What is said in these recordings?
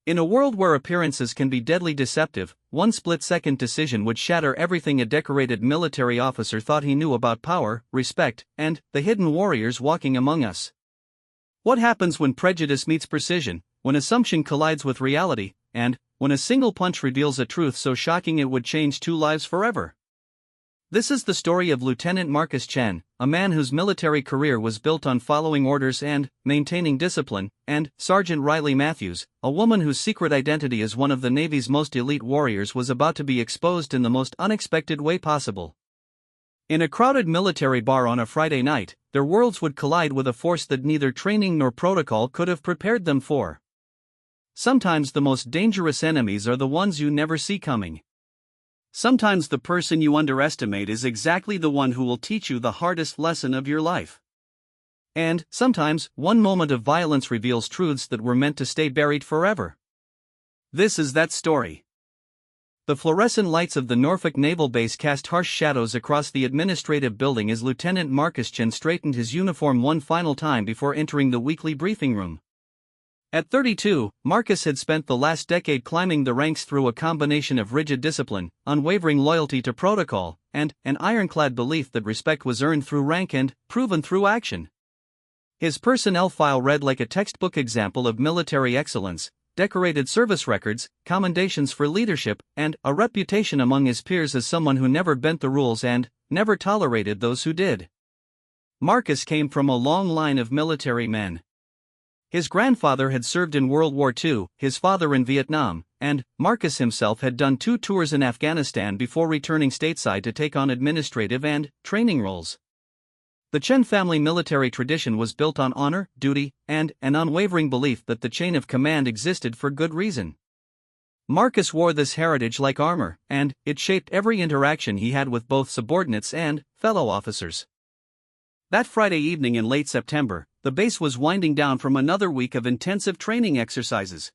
In a world where appearances can be deadly deceptive, one split-second decision would shatter everything a decorated military officer thought he knew about power, respect, and the hidden warriors walking among us. What happens when prejudice meets precision, when assumption collides with reality, and when a single punch reveals a truth so shocking it would change two lives forever? This is the story of Lieutenant Marcus Chen, a man whose military career was built on following orders and maintaining discipline, and Sergeant Riley Matthews, a woman whose secret identity as one of the Navy's most elite warriors was about to be exposed in the most unexpected way possible. In a crowded military bar on a Friday night, their worlds would collide with a force that neither training nor protocol could have prepared them for. Sometimes the most dangerous enemies are the ones you never see coming. Sometimes the person you underestimate is exactly the one who will teach you the hardest lesson of your life. And, sometimes, one moment of violence reveals truths that were meant to stay buried forever. This is that story. The fluorescent lights of the Norfolk Naval Base cast harsh shadows across the administrative building as Lieutenant Marcus Chen straightened his uniform one final time before entering the weekly briefing room. At 32, Marcus had spent the last decade climbing the ranks through a combination of rigid discipline, unwavering loyalty to protocol, and an ironclad belief that respect was earned through rank and proven through action. His personnel file read like a textbook example of military excellence, decorated service records, commendations for leadership, and a reputation among his peers as someone who never bent the rules and never tolerated those who did. Marcus came from a long line of military men. His grandfather had served in World War II, his father in Vietnam, and Marcus himself had done 2 tours in Afghanistan before returning stateside to take on administrative and training roles. The Chen family military tradition was built on honor, duty, and an unwavering belief that the chain of command existed for good reason. Marcus wore this heritage like armor, and it shaped every interaction he had with both subordinates and fellow officers. That Friday evening in late September, the base was winding down from another week of intensive training exercises.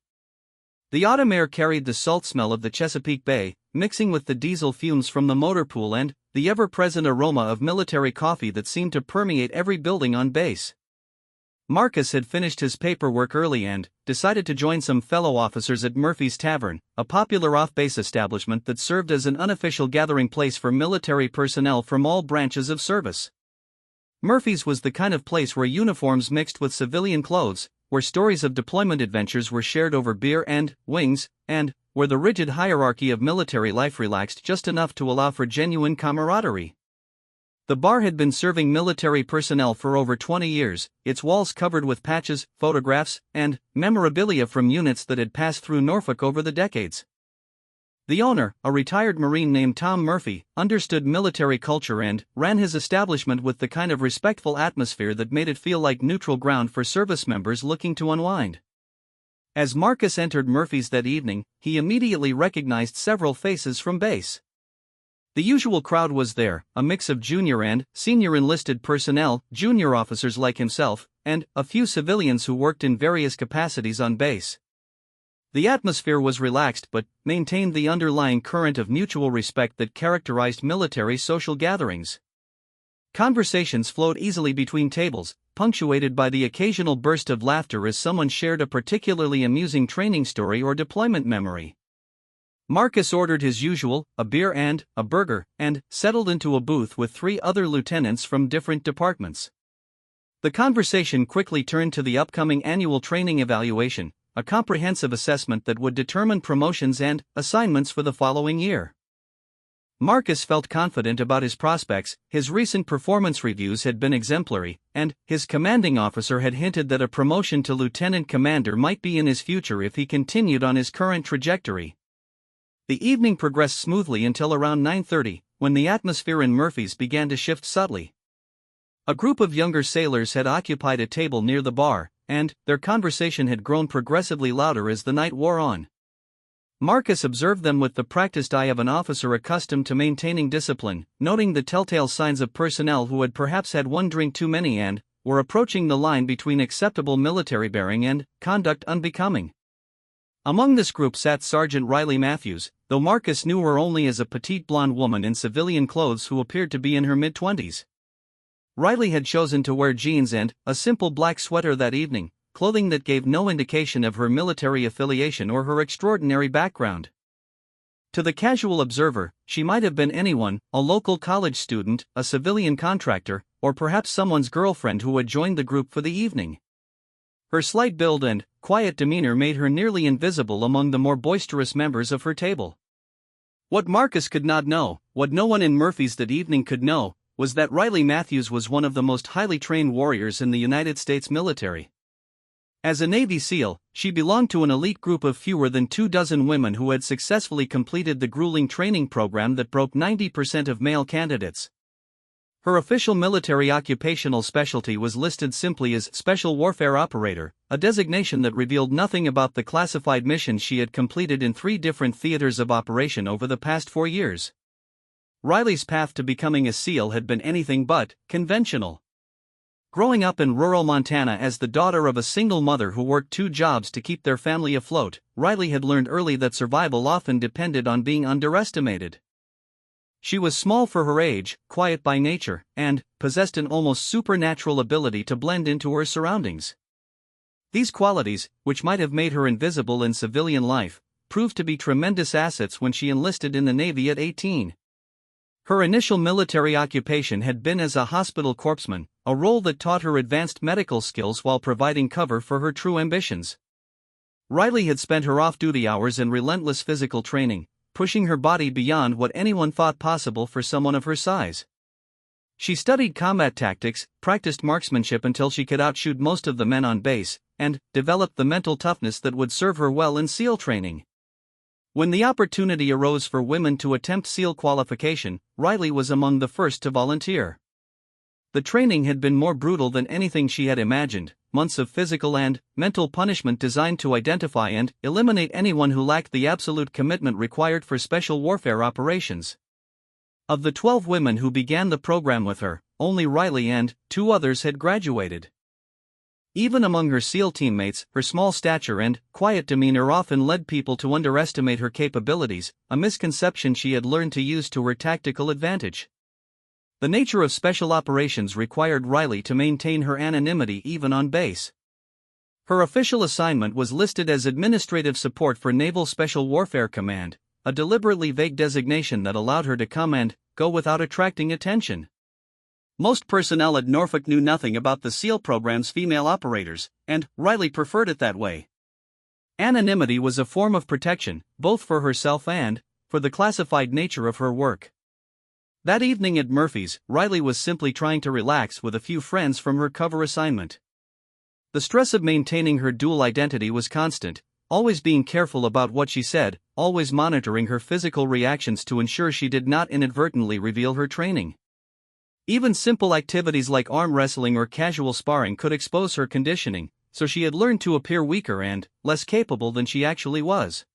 The autumn air carried the salt smell of the Chesapeake Bay, mixing with the diesel fumes from the motor pool and the ever-present aroma of military coffee that seemed to permeate every building on base. Marcus had finished his paperwork early and decided to join some fellow officers at Murphy's Tavern, a popular off-base establishment that served as an unofficial gathering place for military personnel from all branches of service. Murphy's was the kind of place where uniforms mixed with civilian clothes, where stories of deployment adventures were shared over beer and wings, and where the rigid hierarchy of military life relaxed just enough to allow for genuine camaraderie. The bar had been serving military personnel for over 20 years, its walls covered with patches, photographs, and memorabilia from units that had passed through Norfolk over the decades. The owner, a retired Marine named Tom Murphy, understood military culture and ran his establishment with the kind of respectful atmosphere that made it feel like neutral ground for service members looking to unwind. As Marcus entered Murphy's that evening, he immediately recognized several faces from base. The usual crowd was there, a mix of junior and senior enlisted personnel, junior officers like himself, and a few civilians who worked in various capacities on base. The atmosphere was relaxed but maintained the underlying current of mutual respect that characterized military social gatherings. Conversations flowed easily between tables, punctuated by the occasional burst of laughter as someone shared a particularly amusing training story or deployment memory. Marcus ordered his usual, a beer and a burger, and settled into a booth with 3 other lieutenants from different departments. The conversation quickly turned to the upcoming annual training evaluation, a comprehensive assessment that would determine promotions and assignments for the following year. Marcus felt confident about his prospects, his recent performance reviews had been exemplary, and his commanding officer had hinted that a promotion to lieutenant commander might be in his future if he continued on his current trajectory. The evening progressed smoothly until around 9:30, when the atmosphere in Murphy's began to shift subtly. A group of younger sailors had occupied a table near the bar, and their conversation had grown progressively louder as the night wore on. Marcus observed them with the practiced eye of an officer accustomed to maintaining discipline, noting the telltale signs of personnel who had perhaps had one drink too many and were approaching the line between acceptable military bearing and conduct unbecoming. Among this group sat Sergeant Riley Matthews, though Marcus knew her only as a petite blonde woman in civilian clothes who appeared to be in her mid-20s. Riley had chosen to wear jeans and a simple black sweater that evening, clothing that gave no indication of her military affiliation or her extraordinary background. To the casual observer, she might have been anyone, a local college student, a civilian contractor, or perhaps someone's girlfriend who had joined the group for the evening. Her slight build and quiet demeanor made her nearly invisible among the more boisterous members of her table. What Marcus could not know, what no one in Murphy's that evening could know, was that Riley Matthews was one of the most highly trained warriors in the United States military. As a Navy SEAL, she belonged to an elite group of fewer than 24 women who had successfully completed the grueling training program that broke 90% of male candidates. Her official military occupational specialty was listed simply as Special Warfare Operator, a designation that revealed nothing about the classified missions she had completed in 3 different theaters of operation over the past 4 years. Riley's path to becoming a SEAL had been anything but conventional. Growing up in rural Montana as the daughter of a single mother who worked 2 jobs to keep their family afloat, Riley had learned early that survival often depended on being underestimated. She was small for her age, quiet by nature, and possessed an almost supernatural ability to blend into her surroundings. These qualities, which might have made her invisible in civilian life, proved to be tremendous assets when she enlisted in the Navy at 18. Her initial military occupation had been as a hospital corpsman, a role that taught her advanced medical skills while providing cover for her true ambitions. Riley had spent her off-duty hours in relentless physical training, pushing her body beyond what anyone thought possible for someone of her size. She studied combat tactics, practiced marksmanship until she could outshoot most of the men on base, and developed the mental toughness that would serve her well in SEAL training. When the opportunity arose for women to attempt SEAL qualification, Riley was among the first to volunteer. The training had been more brutal than anything she had imagined, months of physical and mental punishment designed to identify and eliminate anyone who lacked the absolute commitment required for special warfare operations. Of the 12 women who began the program with her, only Riley and 2 others had graduated. Even among her SEAL teammates, her small stature and quiet demeanor often led people to underestimate her capabilities, a misconception she had learned to use to her tactical advantage. The nature of special operations required Riley to maintain her anonymity even on base. Her official assignment was listed as Administrative Support for Naval Special Warfare Command, a deliberately vague designation that allowed her to come and go without attracting attention. Most personnel at Norfolk knew nothing about the SEAL program's female operators, and Riley preferred it that way. Anonymity was a form of protection, both for herself and for the classified nature of her work. That evening at Murphy's, Riley was simply trying to relax with a few friends from her cover assignment. The stress of maintaining her dual identity was constant, always being careful about what she said, always monitoring her physical reactions to ensure she did not inadvertently reveal her training. Even simple activities like arm wrestling or casual sparring could expose her conditioning, so she had learned to appear weaker and less capable than she actually was.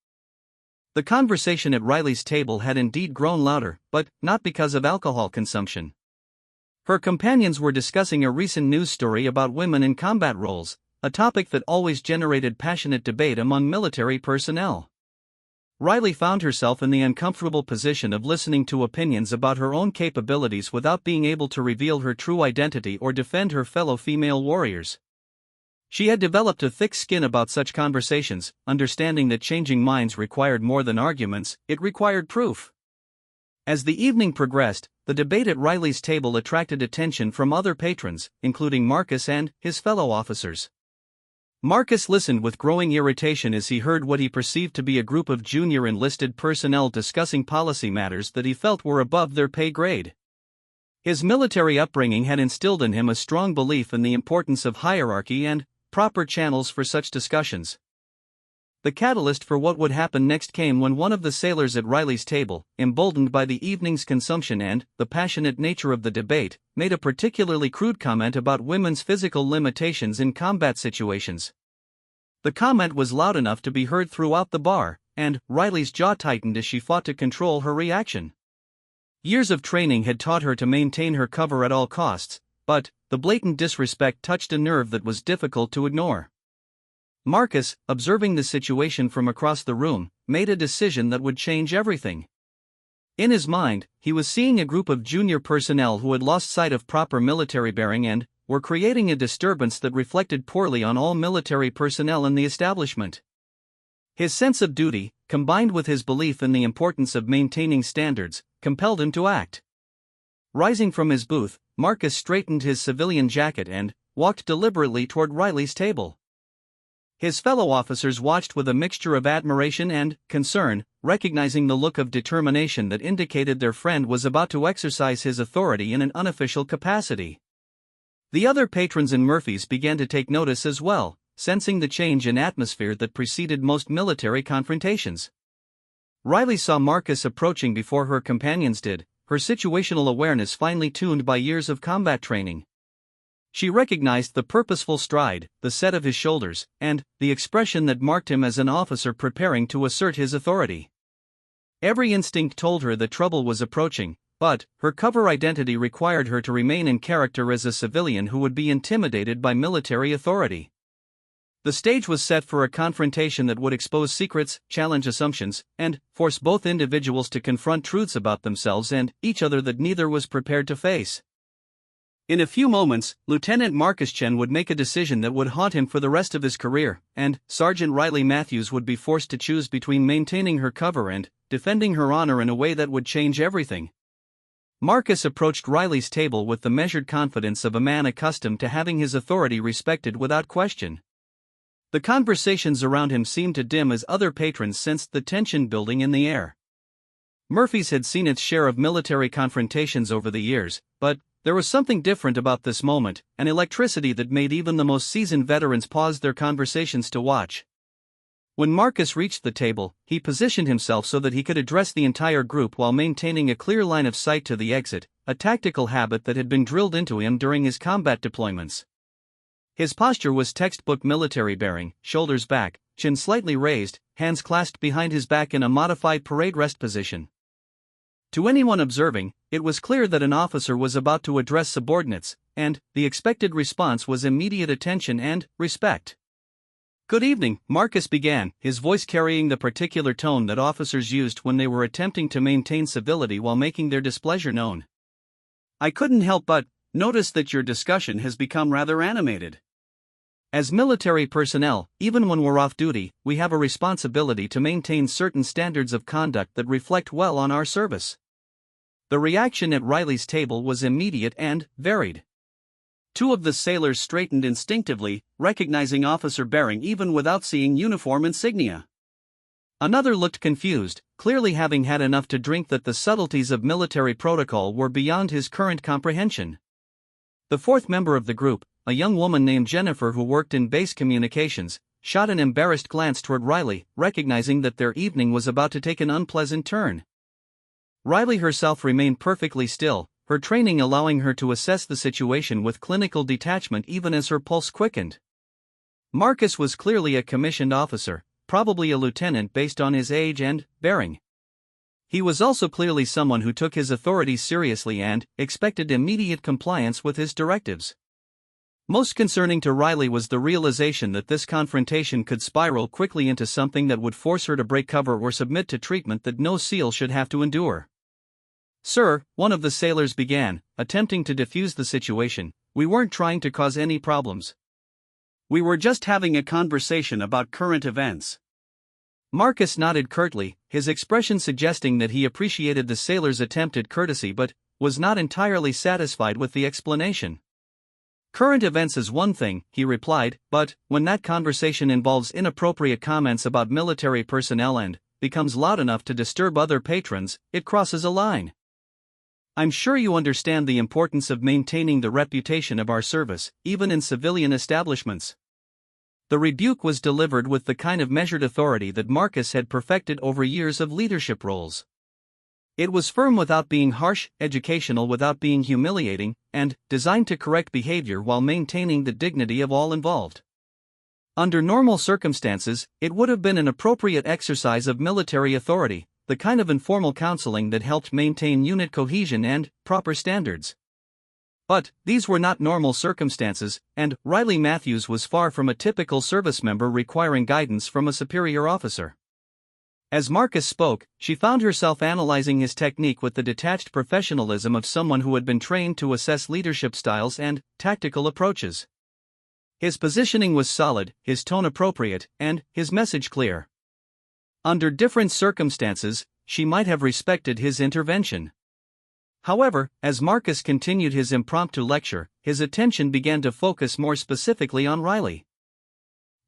The conversation at Riley's table had indeed grown louder, but not because of alcohol consumption. Her companions were discussing a recent news story about women in combat roles, a topic that always generated passionate debate among military personnel. Riley found herself in the uncomfortable position of listening to opinions about her own capabilities without being able to reveal her true identity or defend her fellow female warriors. She had developed a thick skin about such conversations, understanding that changing minds required more than arguments, it required proof. As the evening progressed, the debate at Riley's table attracted attention from other patrons, including Marcus and his fellow officers. Marcus listened with growing irritation as he heard what he perceived to be a group of junior enlisted personnel discussing policy matters that he felt were above their pay grade. His military upbringing had instilled in him a strong belief in the importance of hierarchy and proper channels for such discussions. The catalyst for what would happen next came when one of the sailors at Riley's table, emboldened by the evening's consumption and the passionate nature of the debate, made a particularly crude comment about women's physical limitations in combat situations. The comment was loud enough to be heard throughout the bar, and Riley's jaw tightened as she fought to control her reaction. Years of training had taught her to maintain her cover at all costs, but the blatant disrespect touched a nerve that was difficult to ignore. Marcus, observing the situation from across the room, made a decision that would change everything. In his mind, he was seeing a group of junior personnel who had lost sight of proper military bearing and were creating a disturbance that reflected poorly on all military personnel in the establishment. His sense of duty, combined with his belief in the importance of maintaining standards, compelled him to act. Rising from his booth, Marcus straightened his civilian jacket and walked deliberately toward Riley's table. His fellow officers watched with a mixture of admiration and concern, recognizing the look of determination that indicated their friend was about to exercise his authority in an unofficial capacity. The other patrons in Murphy's began to take notice as well, sensing the change in atmosphere that preceded most military confrontations. Riley saw Marcus approaching before her companions did, her situational awareness finely tuned by years of combat training. She recognized the purposeful stride, the set of his shoulders, and the expression that marked him as an officer preparing to assert his authority. Every instinct told her that trouble was approaching, but her cover identity required her to remain in character as a civilian who would be intimidated by military authority. The stage was set for a confrontation that would expose secrets, challenge assumptions, and force both individuals to confront truths about themselves and each other that neither was prepared to face. In a few moments, Lieutenant Marcus Chen would make a decision that would haunt him for the rest of his career, and Sergeant Riley Matthews would be forced to choose between maintaining her cover and defending her honor in a way that would change everything. Marcus approached Riley's table with the measured confidence of a man accustomed to having his authority respected without question. The conversations around him seemed to dim as other patrons sensed the tension building in the air. Murphy's had seen its share of military confrontations over the years, but there was something different about this moment, an electricity that made even the most seasoned veterans pause their conversations to watch. When Marcus reached the table, he positioned himself so that he could address the entire group while maintaining a clear line of sight to the exit, a tactical habit that had been drilled into him during his combat deployments. His posture was textbook military bearing, shoulders back, chin slightly raised, hands clasped behind his back in a modified parade rest position. To anyone observing, it was clear that an officer was about to address subordinates, and the expected response was immediate attention and respect. "Good evening," Marcus began, his voice carrying the particular tone that officers used when they were attempting to maintain civility while making their displeasure known. "I couldn't help but notice that your discussion has become rather animated. As military personnel, even when we're off duty, we have a responsibility to maintain certain standards of conduct that reflect well on our service." The reaction at Riley's table was immediate and varied. Two of the sailors straightened instinctively, recognizing officer bearing even without seeing uniform insignia. Another looked confused, clearly having had enough to drink that the subtleties of military protocol were beyond his current comprehension. The fourth member of the group, a young woman named Jennifer who worked in base communications, shot an embarrassed glance toward Riley, recognizing that their evening was about to take an unpleasant turn. Riley herself remained perfectly still, her training allowing her to assess the situation with clinical detachment even as her pulse quickened. Marcus was clearly a commissioned officer, probably a lieutenant based on his age and bearing. He was also clearly someone who took his authority seriously and expected immediate compliance with his directives. Most concerning to Riley was the realization that this confrontation could spiral quickly into something that would force her to break cover or submit to treatment that no SEAL should have to endure. "Sir," one of the sailors began, attempting to defuse the situation, "we weren't trying to cause any problems. We were just having a conversation about current events." Marcus nodded curtly, his expression suggesting that he appreciated the sailor's attempt at courtesy but was not entirely satisfied with the explanation. "Current events is one thing," he replied, "but when that conversation involves inappropriate comments about military personnel and becomes loud enough to disturb other patrons, it crosses a line. I'm sure you understand the importance of maintaining the reputation of our service, even in civilian establishments." The rebuke was delivered with the kind of measured authority that Marcus had perfected over years of leadership roles. It was firm without being harsh, educational without being humiliating, and designed to correct behavior while maintaining the dignity of all involved. Under normal circumstances, it would have been an appropriate exercise of military authority, the kind of informal counseling that helped maintain unit cohesion and proper standards. But these were not normal circumstances, and Riley Matthews was far from a typical service member requiring guidance from a superior officer. As Marcus spoke, she found herself analyzing his technique with the detached professionalism of someone who had been trained to assess leadership styles and tactical approaches. His positioning was solid, his tone appropriate, and his message clear. Under different circumstances, she might have respected his intervention. However, as Marcus continued his impromptu lecture, his attention began to focus more specifically on Riley.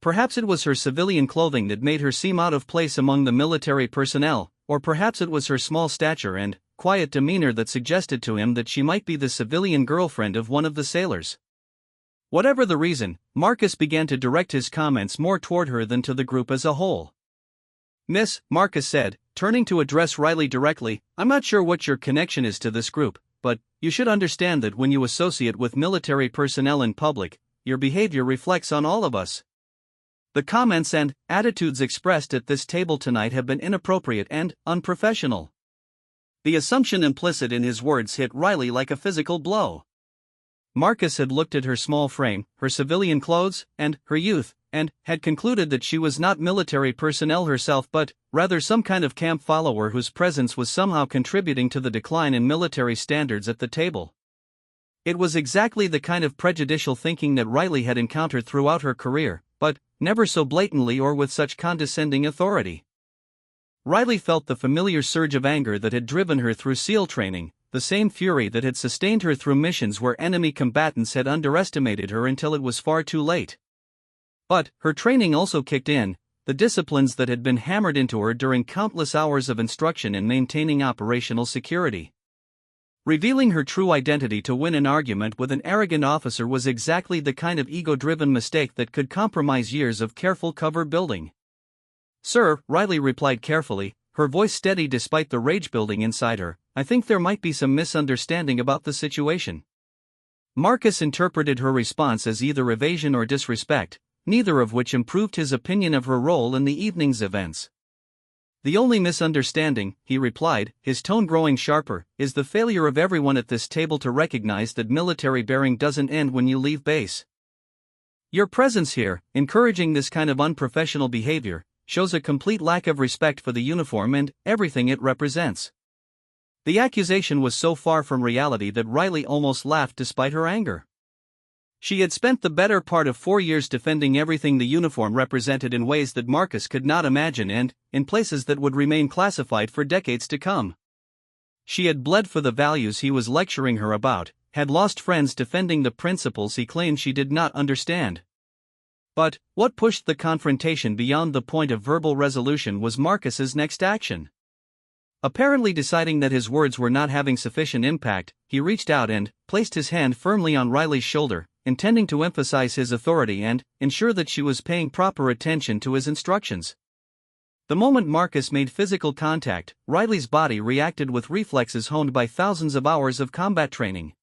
Perhaps it was her civilian clothing that made her seem out of place among the military personnel, or perhaps it was her small stature and quiet demeanor that suggested to him that she might be the civilian girlfriend of one of the sailors. Whatever the reason, Marcus began to direct his comments more toward her than to the group as a whole. "Miss," Marcus said, turning to address Riley directly, "I'm not sure what your connection is to this group, but you should understand that when you associate with military personnel in public, your behavior reflects on all of us. The comments and attitudes expressed at this table tonight have been inappropriate and unprofessional." The assumption implicit in his words hit Riley like a physical blow. Marcus had looked at her small frame, her civilian clothes, and her youth, and had concluded that she was not military personnel herself but, rather, some kind of camp follower whose presence was somehow contributing to the decline in military standards at the table. It was exactly the kind of prejudicial thinking that Riley had encountered throughout her career, but never so blatantly or with such condescending authority. Riley felt the familiar surge of anger that had driven her through SEAL training, the same fury that had sustained her through missions where enemy combatants had underestimated her until it was far too late. But her training also kicked in, the disciplines that had been hammered into her during countless hours of instruction in maintaining operational security. Revealing her true identity to win an argument with an arrogant officer was exactly the kind of ego-driven mistake that could compromise years of careful cover building. "Sir," Riley replied carefully, her voice steady despite the rage building inside her, "I think there might be some misunderstanding about the situation." Marcus interpreted her response as either evasion or disrespect, neither of which improved his opinion of her role in the evening's events. "The only misunderstanding," he replied, his tone growing sharper, "is the failure of everyone at this table to recognize that military bearing doesn't end when you leave base. Your presence here, encouraging this kind of unprofessional behavior, shows a complete lack of respect for the uniform and everything it represents." The accusation was so far from reality that Riley almost laughed despite her anger. She had spent the better part of 4 years defending everything the uniform represented in ways that Marcus could not imagine and in places that would remain classified for decades to come. She had bled for the values he was lecturing her about, had lost friends defending the principles he claimed she did not understand. But what pushed the confrontation beyond the point of verbal resolution was Marcus's next action. Apparently deciding that his words were not having sufficient impact, he reached out and placed his hand firmly on Riley's shoulder, intending to emphasize his authority and ensure that she was paying proper attention to his instructions. The moment Marcus made physical contact, Riley's body reacted with reflexes honed by thousands of hours of combat training.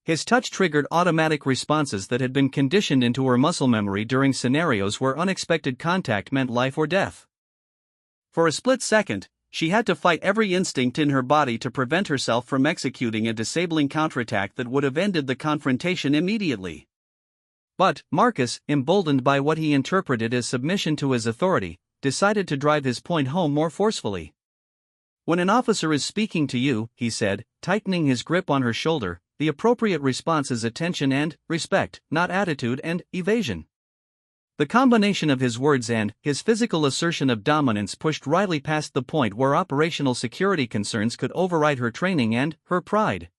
His touch triggered automatic responses that had been conditioned into her muscle memory during scenarios where unexpected contact meant life or death. For a split second, she had to fight every instinct in her body to prevent herself from executing a disabling counterattack that would have ended the confrontation immediately. But Marcus, emboldened by what he interpreted as submission to his authority, decided to drive his point home more forcefully. "When an officer is speaking to you," he said, tightening his grip on her shoulder, "the appropriate response is attention and respect, not attitude and evasion." The combination of his words and his physical assertion of dominance pushed Riley past the point where operational security concerns could override her training and her pride.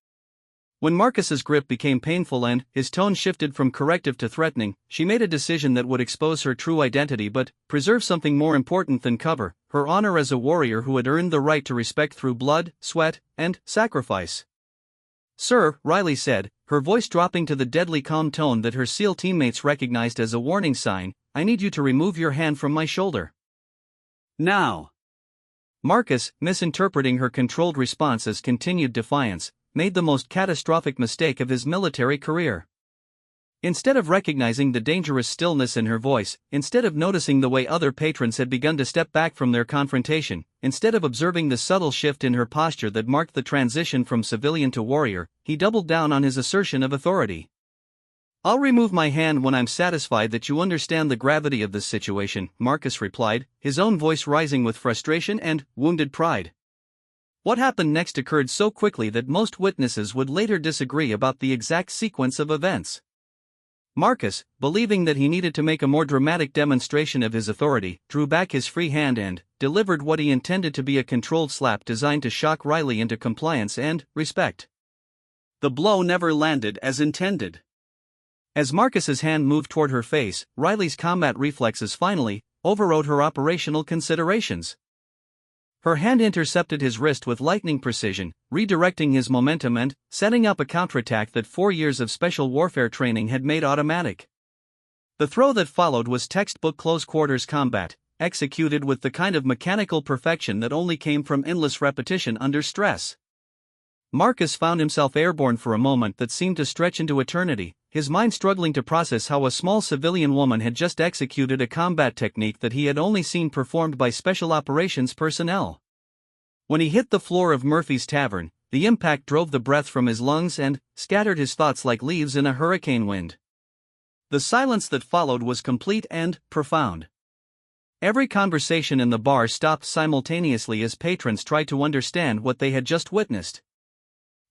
When Marcus's grip became painful and his tone shifted from corrective to threatening, she made a decision that would expose her true identity but preserve something more important than cover, her honor as a warrior who had earned the right to respect through blood, sweat, and sacrifice. "Sir," Riley said, her voice dropping to the deadly calm tone that her SEAL teammates recognized as a warning sign, "I need you to remove your hand from my shoulder. Now." Marcus, misinterpreting her controlled response as continued defiance, made the most catastrophic mistake of his military career. Instead of recognizing the dangerous stillness in her voice, instead of noticing the way other patrons had begun to step back from their confrontation, instead of observing the subtle shift in her posture that marked the transition from civilian to warrior, he doubled down on his assertion of authority. I'll remove my hand when I'm satisfied that you understand the gravity of this situation, Marcus replied, his own voice rising with frustration and wounded pride. What happened next occurred so quickly that most witnesses would later disagree about the exact sequence of events. Marcus, believing that he needed to make a more dramatic demonstration of his authority, drew back his free hand and delivered what he intended to be a controlled slap designed to shock Riley into compliance and respect. The blow never landed as intended. As Marcus's hand moved toward her face, Riley's combat reflexes finally overrode her operational considerations. Her hand intercepted his wrist with lightning precision, redirecting his momentum and setting up a counterattack that 4 years of special warfare training had made automatic. The throw that followed was textbook close-quarters combat, executed with the kind of mechanical perfection that only came from endless repetition under stress. Marcus found himself airborne for a moment that seemed to stretch into eternity, his mind struggling to process how a small civilian woman had just executed a combat technique that he had only seen performed by special operations personnel. When he hit the floor of Murphy's Tavern, the impact drove the breath from his lungs and scattered his thoughts like leaves in a hurricane wind. The silence that followed was complete and profound. Every conversation in the bar stopped simultaneously as patrons tried to understand what they had just witnessed.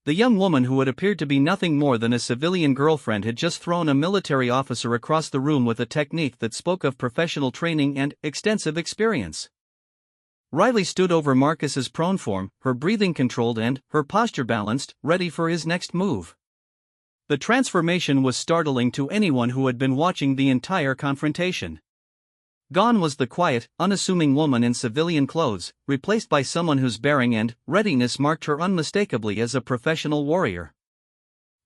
The young woman who had appeared to be nothing more than a civilian girlfriend had just thrown a military officer across the room with a technique that spoke of professional training and extensive experience. Riley stood over Marcus's prone form, her breathing controlled and her posture balanced, ready for his next move. The transformation was startling to anyone who had been watching the entire confrontation. Gone was the quiet, unassuming woman in civilian clothes, replaced by someone whose bearing and readiness marked her unmistakably as a professional warrior.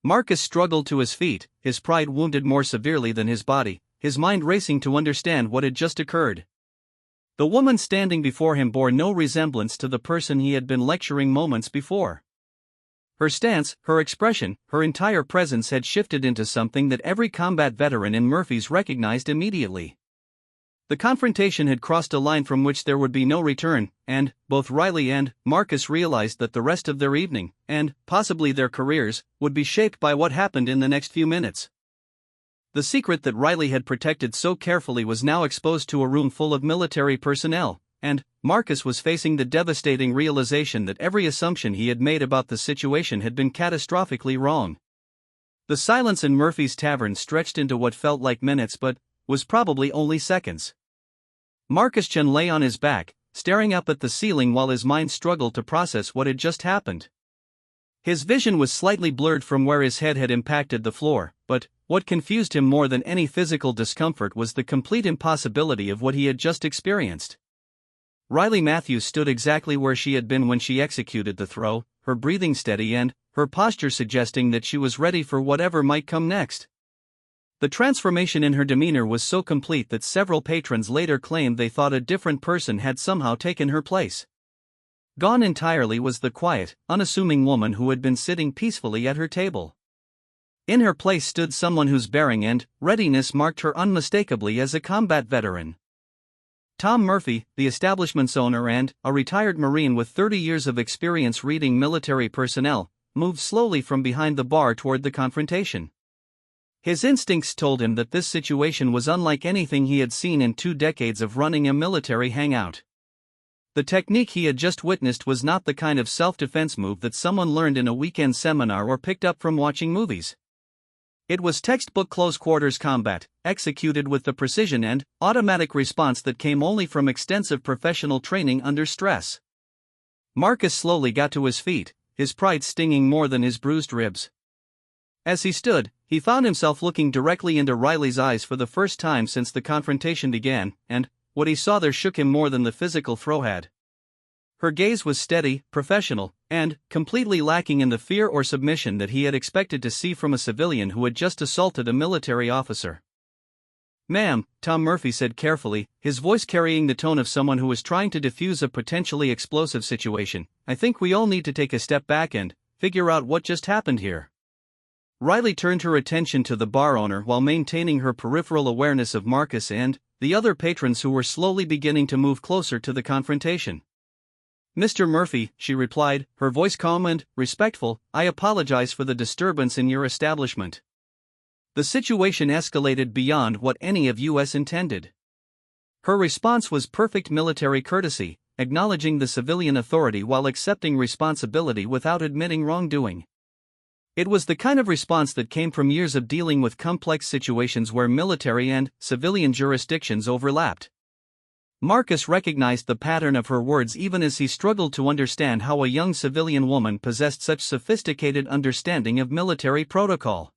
Marcus struggled to his feet, his pride wounded more severely than his body, his mind racing to understand what had just occurred. The woman standing before him bore no resemblance to the person he had been lecturing moments before. Her stance, her expression, her entire presence had shifted into something that every combat veteran in Murphy's recognized immediately. The confrontation had crossed a line from which there would be no return, and both Riley and Marcus realized that the rest of their evening, and possibly their careers, would be shaped by what happened in the next few minutes. The secret that Riley had protected so carefully was now exposed to a room full of military personnel, and Marcus was facing the devastating realization that every assumption he had made about the situation had been catastrophically wrong. The silence in Murphy's Tavern stretched into what felt like minutes but was probably only seconds. Marcus Chen lay on his back, staring up at the ceiling while his mind struggled to process what had just happened. His vision was slightly blurred from where his head had impacted the floor, but what confused him more than any physical discomfort was the complete impossibility of what he had just experienced. Riley Matthews stood exactly where she had been when she executed the throw, her breathing steady and her posture suggesting that she was ready for whatever might come next. The transformation in her demeanor was so complete that several patrons later claimed they thought a different person had somehow taken her place. Gone entirely was the quiet, unassuming woman who had been sitting peacefully at her table. In her place stood someone whose bearing and readiness marked her unmistakably as a combat veteran. Tom Murphy, the establishment's owner and a retired Marine with 30 years of experience reading military personnel, moved slowly from behind the bar toward the confrontation. His instincts told him that this situation was unlike anything he had seen in 2 decades of running a military hangout. The technique he had just witnessed was not the kind of self-defense move that someone learned in a weekend seminar or picked up from watching movies. It was textbook close-quarters combat, executed with the precision and automatic response that came only from extensive professional training under stress. Marcus slowly got to his feet, his pride stinging more than his bruised ribs. As he stood, he found himself looking directly into Riley's eyes for the first time since the confrontation began, and what he saw there shook him more than the physical throw had. Her gaze was steady, professional, and completely lacking in the fear or submission that he had expected to see from a civilian who had just assaulted a military officer. "Ma'am," Tom Murphy said carefully, his voice carrying the tone of someone who was trying to defuse a potentially explosive situation, "I think we all need to take a step back and figure out what just happened here." Riley turned her attention to the bar owner while maintaining her peripheral awareness of Marcus and the other patrons who were slowly beginning to move closer to the confrontation. "Mr. Murphy," she replied, her voice calm and respectful, "I apologize for the disturbance in your establishment." The situation escalated beyond what any of us intended. Her response was perfect military courtesy, acknowledging the civilian authority while accepting responsibility without admitting wrongdoing. It was the kind of response that came from years of dealing with complex situations where military and civilian jurisdictions overlapped. Marcus recognized the pattern of her words even as he struggled to understand how a young civilian woman possessed such sophisticated understanding of military protocol.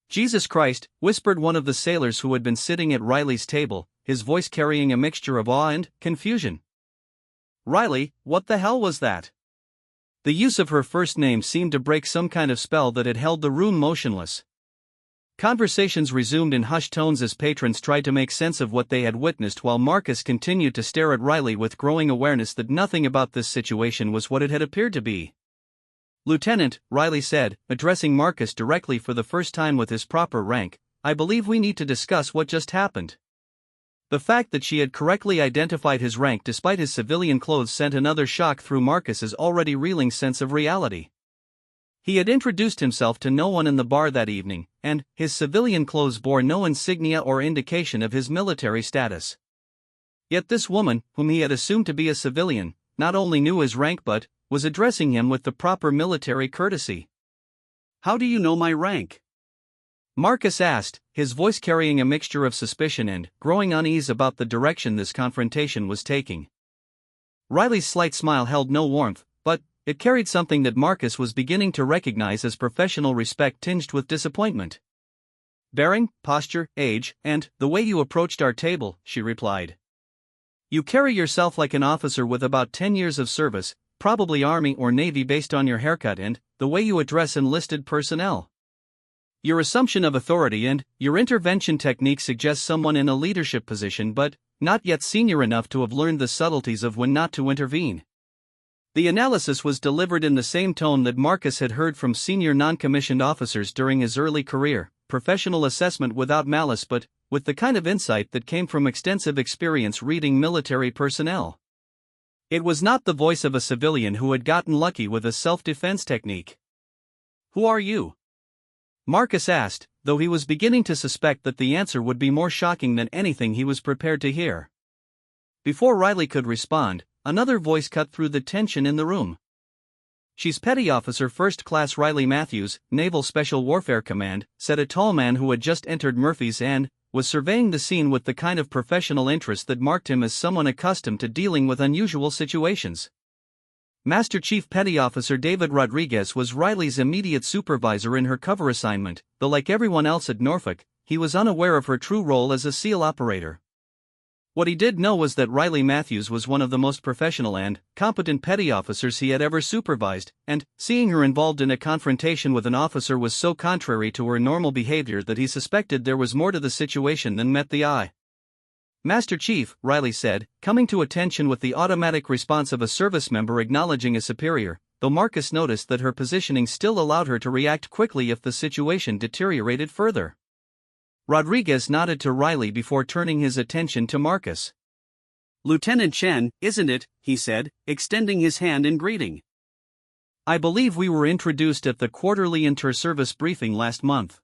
"Jesus Christ," whispered one of the sailors who had been sitting at Riley's table, his voice carrying a mixture of awe and confusion. "Riley, what the hell was that?" The use of her first name seemed to break some kind of spell that had held the room motionless. Conversations resumed in hushed tones as patrons tried to make sense of what they had witnessed while Marcus continued to stare at Riley with growing awareness that nothing about this situation was what it had appeared to be. "Lieutenant," Riley said, addressing Marcus directly for the first time with his proper rank, "I believe we need to discuss what just happened." The fact that she had correctly identified his rank despite his civilian clothes sent another shock through Marcus's already reeling sense of reality. He had introduced himself to no one in the bar that evening, and his civilian clothes bore no insignia or indication of his military status. Yet this woman, whom he had assumed to be a civilian, not only knew his rank but was addressing him with the proper military courtesy. "How do you know my rank?" Marcus asked, his voice carrying a mixture of suspicion and growing unease about the direction this confrontation was taking. Riley's slight smile held no warmth, but it carried something that Marcus was beginning to recognize as professional respect tinged with disappointment. "Bearing, posture, age, and the way you approached our table," she replied. "You carry yourself like an officer with about 10 years of service, probably Army or Navy based on your haircut and the way you address enlisted personnel. Your assumption of authority and your intervention technique suggests someone in a leadership position but not yet senior enough to have learned the subtleties of when not to intervene." The analysis was delivered in the same tone that Marcus had heard from senior non-commissioned officers during his early career, professional assessment without malice but with the kind of insight that came from extensive experience reading military personnel. It was not the voice of a civilian who had gotten lucky with a self-defense technique. "Who are you?" Marcus asked, though he was beginning to suspect that the answer would be more shocking than anything he was prepared to hear. Before Riley could respond, another voice cut through the tension in the room. "She's Petty Officer First Class Riley Matthews, Naval Special Warfare Command," said a tall man who had just entered Murphy's and was surveying the scene with the kind of professional interest that marked him as someone accustomed to dealing with unusual situations. Master Chief Petty Officer David Rodriguez was Riley's immediate supervisor in her cover assignment, though like everyone else at Norfolk, he was unaware of her true role as a SEAL operator. What he did know was that Riley Matthews was one of the most professional and competent petty officers he had ever supervised, and seeing her involved in a confrontation with an officer was so contrary to her normal behavior that he suspected there was more to the situation than met the eye. "Master Chief," Riley said, coming to attention with the automatic response of a service member acknowledging a superior, though Marcus noticed that her positioning still allowed her to react quickly if the situation deteriorated further. Rodriguez nodded to Riley before turning his attention to Marcus. "Lieutenant Chen, isn't it?" he said, extending his hand in greeting. "I believe we were introduced at the quarterly inter-service briefing last month."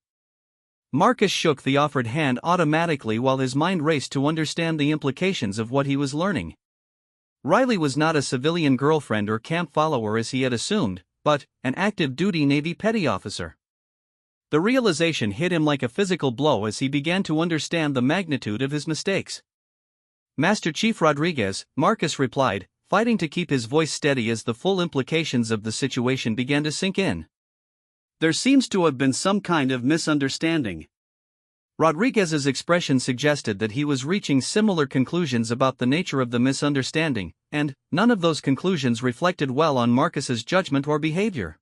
Marcus shook the offered hand automatically while his mind raced to understand the implications of what he was learning. Riley was not a civilian girlfriend or camp follower as he had assumed, but an active duty Navy petty officer. The realization hit him like a physical blow as he began to understand the magnitude of his mistakes. "Master Chief Rodriguez," Marcus replied, fighting to keep his voice steady as the full implications of the situation began to sink in. "There seems to have been some kind of misunderstanding." Rodriguez's expression suggested that he was reaching similar conclusions about the nature of the misunderstanding, and none of those conclusions reflected well on Marcus's judgment or behavior.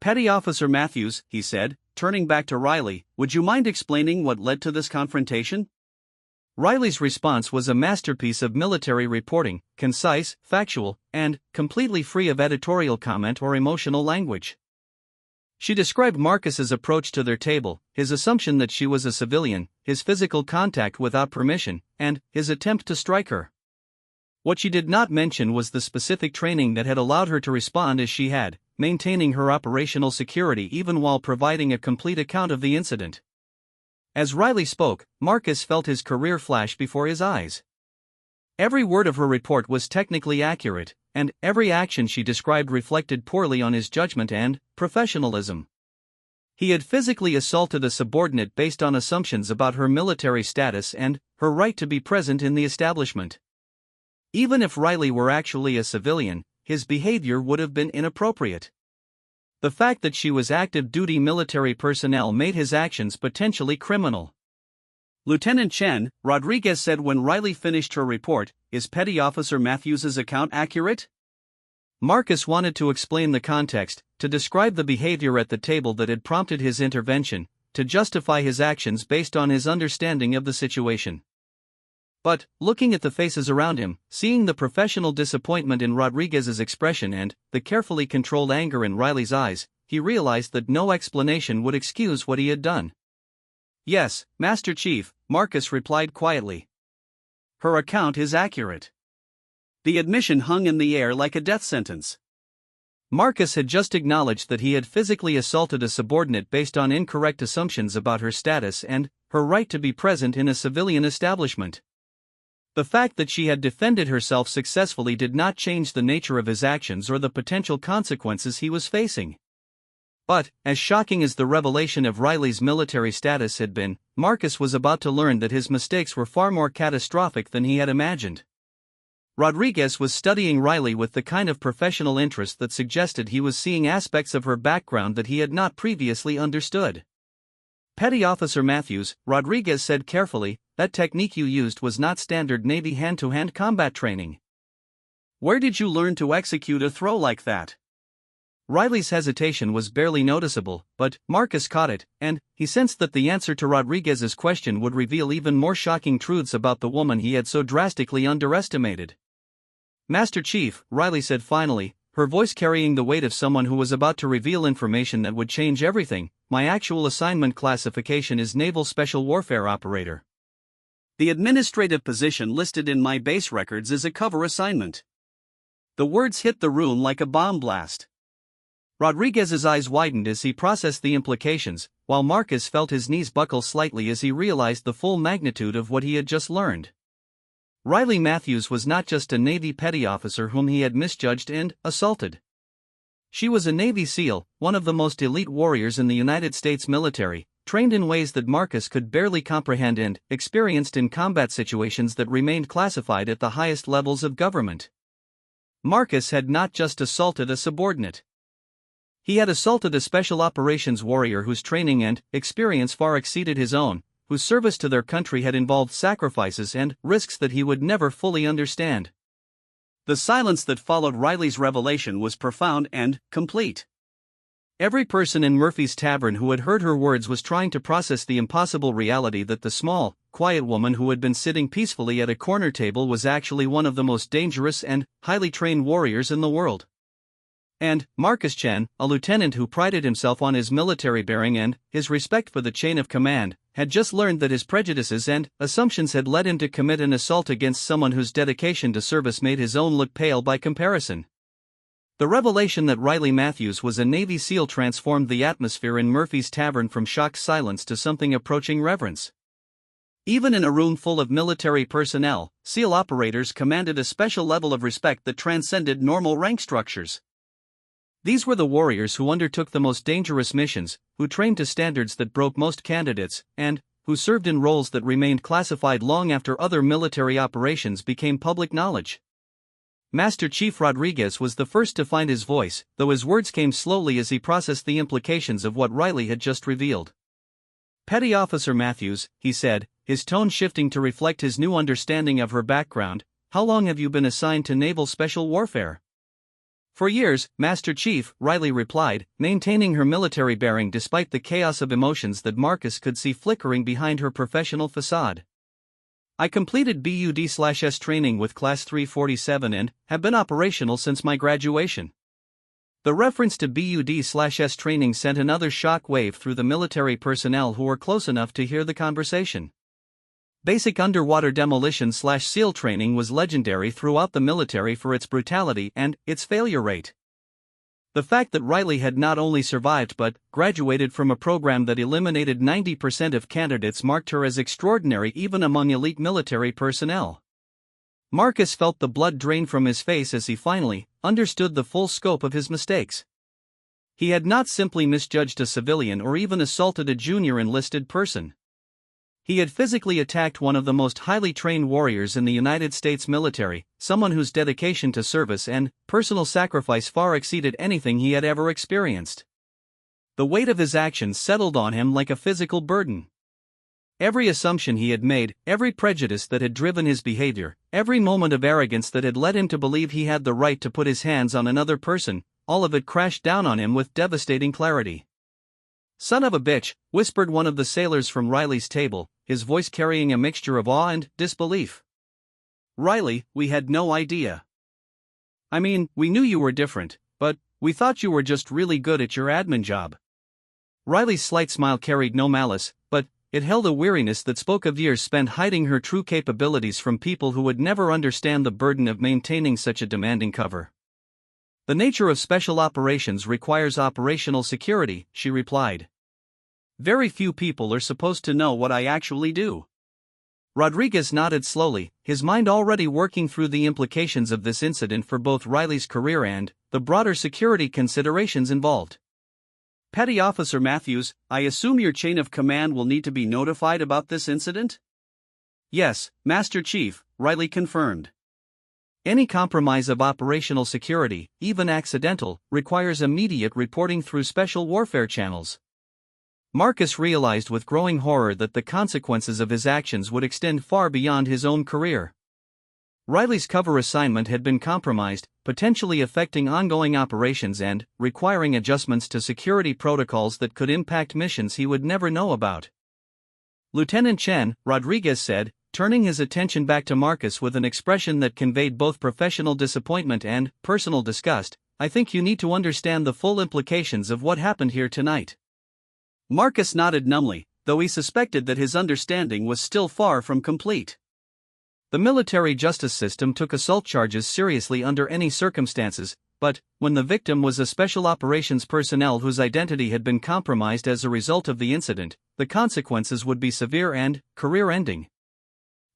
"Petty Officer Matthews," he said, turning back to Riley, "would you mind explaining what led to this confrontation?" Riley's response was a masterpiece of military reporting, concise, factual, and completely free of editorial comment or emotional language. She described Marcus's approach to their table, his assumption that she was a civilian, his physical contact without permission, and his attempt to strike her. What she did not mention was the specific training that had allowed her to respond as she had, maintaining her operational security even while providing a complete account of the incident. As Riley spoke, Marcus felt his career flash before his eyes. Every word of her report was technically accurate, and every action she described reflected poorly on his judgment and professionalism. He had physically assaulted a subordinate based on assumptions about her military status and her right to be present in the establishment. Even if Riley were actually a civilian, his behavior would have been inappropriate. The fact that she was active duty military personnel made his actions potentially criminal. Lieutenant Chen, Rodriguez said when Riley finished her report, "Is Petty Officer Matthews's account accurate?" Marcus wanted to explain the context, to describe the behavior at the table that had prompted his intervention, to justify his actions based on his understanding of the situation. But, looking at the faces around him, seeing the professional disappointment in Rodriguez's expression and the carefully controlled anger in Riley's eyes, he realized that no explanation would excuse what he had done. "Yes, Master Chief," Marcus replied quietly. "Her account is accurate." The admission hung in the air like a death sentence. Marcus had just acknowledged that he had physically assaulted a subordinate based on incorrect assumptions about her status and her right to be present in a civilian establishment. The fact that she had defended herself successfully did not change the nature of his actions or the potential consequences he was facing. But, as shocking as the revelation of Riley's military status had been, Marcus was about to learn that his mistakes were far more catastrophic than he had imagined. Rodriguez was studying Riley with the kind of professional interest that suggested he was seeing aspects of her background that he had not previously understood. "Petty Officer Matthews," Rodriguez said carefully, "that technique you used was not standard Navy hand-to-hand combat training. Where did you learn to execute a throw like that?" Riley's hesitation was barely noticeable, but Marcus caught it, and he sensed that the answer to Rodriguez's question would reveal even more shocking truths about the woman he had so drastically underestimated. "Master Chief," Riley said finally, her voice carrying the weight of someone who was about to reveal information that would change everything, "my actual assignment classification is Naval Special Warfare Operator. The administrative position listed in my base records is a cover assignment." The words hit the room like a bomb blast. Rodriguez's eyes widened as he processed the implications, while Marcus felt his knees buckle slightly as he realized the full magnitude of what he had just learned. Riley Matthews was not just a Navy petty officer whom he had misjudged and assaulted. She was a Navy SEAL, one of the most elite warriors in the United States military, trained in ways that Marcus could barely comprehend and experienced in combat situations that remained classified at the highest levels of government. Marcus had not just assaulted a subordinate. He had assaulted a special operations warrior whose training and experience far exceeded his own, whose service to their country had involved sacrifices and risks that he would never fully understand. The silence that followed Riley's revelation was profound and complete. Every person in Murphy's Tavern who had heard her words was trying to process the impossible reality that the small, quiet woman who had been sitting peacefully at a corner table was actually one of the most dangerous and highly trained warriors in the world. And Marcus Chen, a lieutenant who prided himself on his military bearing and his respect for the chain of command, had just learned that his prejudices and assumptions had led him to commit an assault against someone whose dedication to service made his own look pale by comparison. The revelation that Riley Matthews was a Navy SEAL transformed the atmosphere in Murphy's Tavern from shocked silence to something approaching reverence. Even in a room full of military personnel, SEAL operators commanded a special level of respect that transcended normal rank structures. These were the warriors who undertook the most dangerous missions, who trained to standards that broke most candidates, and who served in roles that remained classified long after other military operations became public knowledge. Master Chief Rodriguez was the first to find his voice, though his words came slowly as he processed the implications of what Riley had just revealed. "Petty Officer Matthews," he said, his tone shifting to reflect his new understanding of her background, "how long have you been assigned to Naval Special Warfare?" "For years, Master Chief," Riley replied, maintaining her military bearing despite the chaos of emotions that Marcus could see flickering behind her professional facade. "I completed BUD/S training with Class 347 and have been operational since my graduation." The reference to BUD/S training sent another shock wave through the military personnel who were close enough to hear the conversation. Basic underwater demolition/SEAL training was legendary throughout the military for its brutality and its failure rate. The fact that Riley had not only survived but graduated from a program that eliminated 90% of candidates marked her as extraordinary even among elite military personnel. Marcus felt the blood drain from his face as he finally understood the full scope of his mistakes. He had not simply misjudged a civilian or even assaulted a junior enlisted person. He had physically attacked one of the most highly trained warriors in the United States military, someone whose dedication to service and personal sacrifice far exceeded anything he had ever experienced. The weight of his actions settled on him like a physical burden. Every assumption he had made, every prejudice that had driven his behavior, every moment of arrogance that had led him to believe he had the right to put his hands on another person, all of it crashed down on him with devastating clarity. "Son of a bitch," whispered one of the sailors from Riley's table, his voice carrying a mixture of awe and disbelief. "Riley, we had no idea. I mean, we knew you were different, but we thought you were just really good at your admin job." Riley's slight smile carried no malice, but it held a weariness that spoke of years spent hiding her true capabilities from people who would never understand the burden of maintaining such a demanding cover. "The nature of special operations requires operational security," she replied. "Very few people are supposed to know what I actually do." Rodriguez nodded slowly, his mind already working through the implications of this incident for both Riley's career and the broader security considerations involved. "Petty Officer Matthews, I assume your chain of command will need to be notified about this incident?" "Yes, Master Chief," Riley confirmed. "Any compromise of operational security, even accidental, requires immediate reporting through special warfare channels." Marcus realized with growing horror that the consequences of his actions would extend far beyond his own career. Riley's cover assignment had been compromised, potentially affecting ongoing operations and requiring adjustments to security protocols that could impact missions he would never know about. "Lieutenant Chen," Rodriguez said, turning his attention back to Marcus with an expression that conveyed both professional disappointment and personal disgust, "I think you need to understand the full implications of what happened here tonight." Marcus nodded numbly, though he suspected that his understanding was still far from complete. The military justice system took assault charges seriously under any circumstances, but when the victim was a special operations personnel whose identity had been compromised as a result of the incident, the consequences would be severe and career-ending.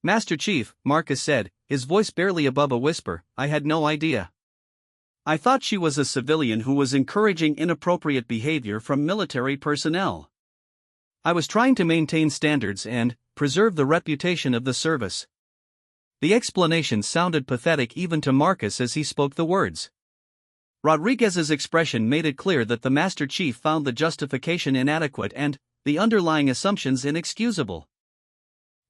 "Master Chief," Marcus said, his voice barely above a whisper, "I had no idea. I thought she was a civilian who was encouraging inappropriate behavior from military personnel. I was trying to maintain standards and preserve the reputation of the service." The explanation sounded pathetic even to Marcus as he spoke the words. Rodriguez's expression made it clear that the Master Chief found the justification inadequate and the underlying assumptions inexcusable.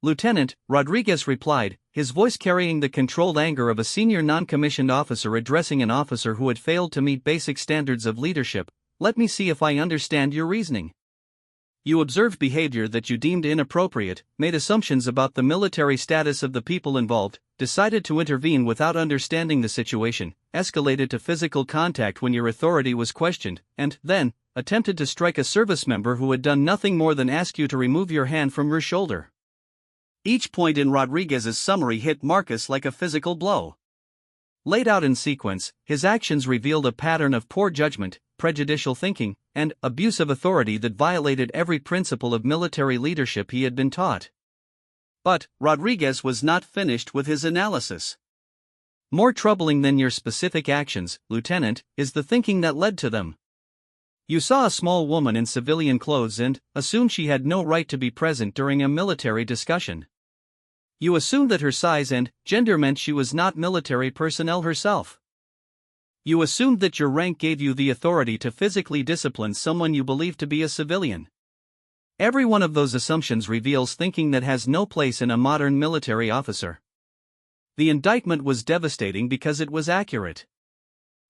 "Lieutenant," Rodriguez replied, his voice carrying the controlled anger of a senior non-commissioned officer addressing an officer who had failed to meet basic standards of leadership, "let me see if I understand your reasoning. You observed behavior that you deemed inappropriate, made assumptions about the military status of the people involved, decided to intervene without understanding the situation, escalated to physical contact when your authority was questioned, and then attempted to strike a service member who had done nothing more than ask you to remove your hand from her shoulder." Each point in Rodriguez's summary hit Marcus like a physical blow. Laid out in sequence, his actions revealed a pattern of poor judgment, prejudicial thinking, and abuse of authority that violated every principle of military leadership he had been taught. But Rodriguez was not finished with his analysis. "More troubling than your specific actions, Lieutenant, is the thinking that led to them. You saw a small woman in civilian clothes and assumed she had no right to be present during a military discussion. You assumed that her size and gender meant she was not military personnel herself. You assumed that your rank gave you the authority to physically discipline someone you believed to be a civilian. Every one of those assumptions reveals thinking that has no place in a modern military officer." The indictment was devastating because it was accurate.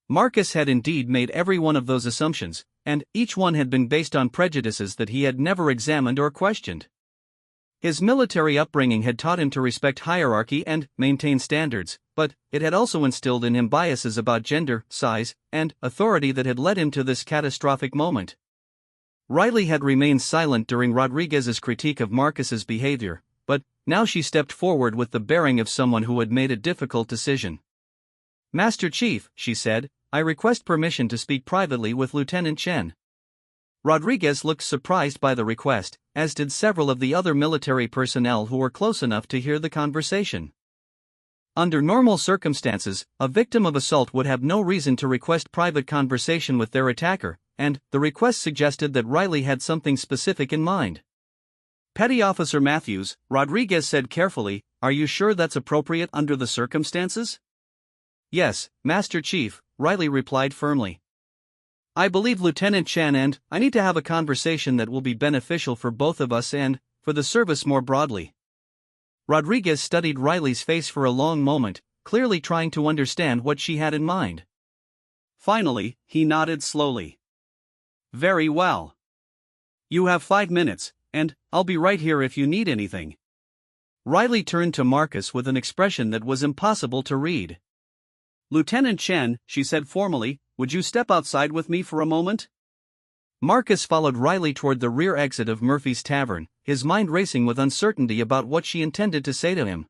Marcus had indeed made every one of those assumptions, and each one had been based on prejudices that he had never examined or questioned. His military upbringing had taught him to respect hierarchy and maintain standards, but it had also instilled in him biases about gender, size, and authority that had led him to this catastrophic moment. Riley had remained silent during Rodriguez's critique of Marcus's behavior, but now she stepped forward with the bearing of someone who had made a difficult decision. "Master Chief," she said, I request permission to speak privately with Lieutenant Chen. Rodriguez looked surprised by the request, as did several of the other military personnel who were close enough to hear the conversation. Under normal circumstances, a victim of assault would have no reason to request private conversation with their attacker, and the request suggested that Riley had something specific in mind. Petty Officer Matthews, Rodriguez said carefully, "Are you sure that's appropriate under the circumstances?" "Yes, Master Chief," Riley replied firmly. "I believe Lieutenant Chen and I need to have a conversation that will be beneficial for both of us and for the service more broadly." Rodriguez studied Riley's face for a long moment, clearly trying to understand what she had in mind. Finally, he nodded slowly. "Very well. You have 5 minutes, and I'll be right here if you need anything." Riley turned to Marcus with an expression that was impossible to read. "Lieutenant Chen," she said formally, "would you step outside with me for a moment?" Marcus followed Riley toward the rear exit of Murphy's Tavern, his mind racing with uncertainty about what she intended to say to him.